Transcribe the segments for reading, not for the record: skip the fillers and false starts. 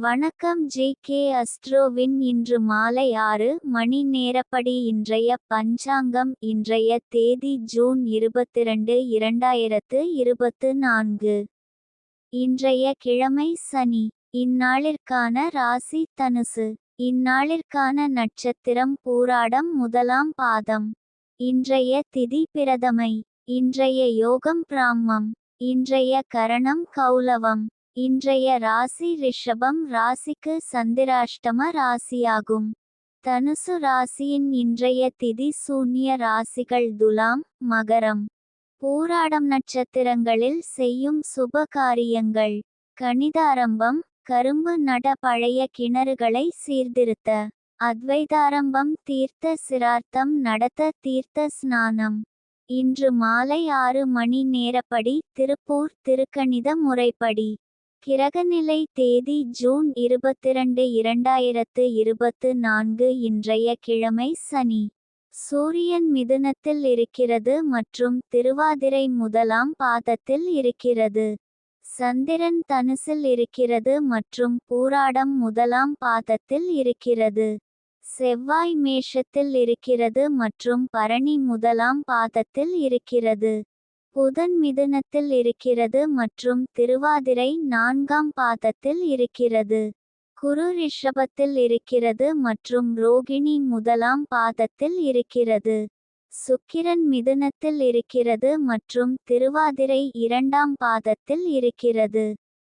வணக்கம் ஜி.கே. அஸ்ட்ரோவின் இன்று மாலை 6 மணி நேரப்படி இன்றைய பஞ்சாங்கம். இன்றைய தேதி ஜூன் 22, 2024. இன்றைய கிழமை சனி. இந்நாளிற்கான ராசி தனுசு. இந்நாளிற்கான நட்சத்திரம் பூராடம் முதலாம் பாதம். இன்றைய திதி பிரதமை. இன்றைய யோகம் பிராம்மம். இன்றைய கரணம் கௌலவம். இன்றைய ராசி ரிஷபம் ராசிக்கு சந்திராஷ்டம ராசியாகும். தனுசு ராசியின் இன்றைய திதி சூன்ய ராசிகள் துலாம், மகரம். பூராடம் நட்சத்திரங்களில் செய்யும் சுப காரியங்கள். கணிதாரம்பம், கரும்பு நட, பழைய கிணறுகளை சீர்திருத்த. அத்வைதாரம்பம், தீர்த்த சிரார்த்தம் நடத்த, தீர்த்த ஸ்நானம். இன்று மாலை 6 மணி நேரப்படி திருப்பூர் திருக்கணித முறைப்படி. கிரகநிலை தேதி ஜூன் 22, 2024. இன்றைய கிழமை சனி. சூரியன் மிதுனத்தில் இருக்கிறது மற்றும் திருவாதிரை முதலாம் பாதத்தில் இருக்கிறது. சந்திரன் தனுசில் இருக்கிறது மற்றும் பூராடம் முதலாம் பாதத்தில் இருக்கிறது. செவ்வாய் மேஷத்தில் இருக்கிறது மற்றும் பரணி முதலாம் பாதத்தில் இருக்கிறது. புதன் மிதுனத்தில் இருக்கிறது மற்றும் திருவாதிரை 4ஆம் பாதத்தில் இருக்கிறது. குரு ரிஷபத்தில் இருக்கிறது மற்றும் ரோகிணி முதலாம் பாதத்தில் இருக்கிறது. சுக்கிரன் மிதுனத்தில் இருக்கிறது மற்றும் திருவாதிரை 2ஆம் பாதத்தில் இருக்கிறது.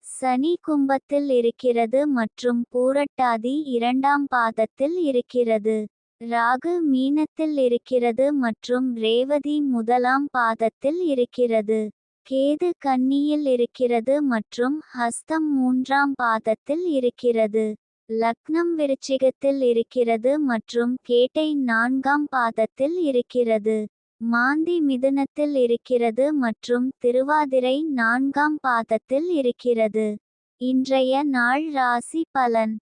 சனி கும்பத்தில் இருக்கிறது மற்றும் பூரட்டாதி 2ஆம் பாதத்தில் இருக்கிறது. ராகு மீனத்தில் இருக்கிறது மற்றும் ரேவதி முதலாம் பாதத்தில் இருக்கிறது. கேது கன்னியில் இருக்கிறது மற்றும் ஹஸ்தம் 3ஆம் பாதத்தில் இருக்கிறது. லக்னம் விருச்சிகத்தில் இருக்கிறது மற்றும் கேட்டை 4ஆம் பாதத்தில் இருக்கிறது. மாந்தி மிதுனத்தில் இருக்கிறது மற்றும் திருவாதிரை 4ஆம் பாதத்தில் இருக்கிறது. இன்றைய நாள் ராசி பலன்.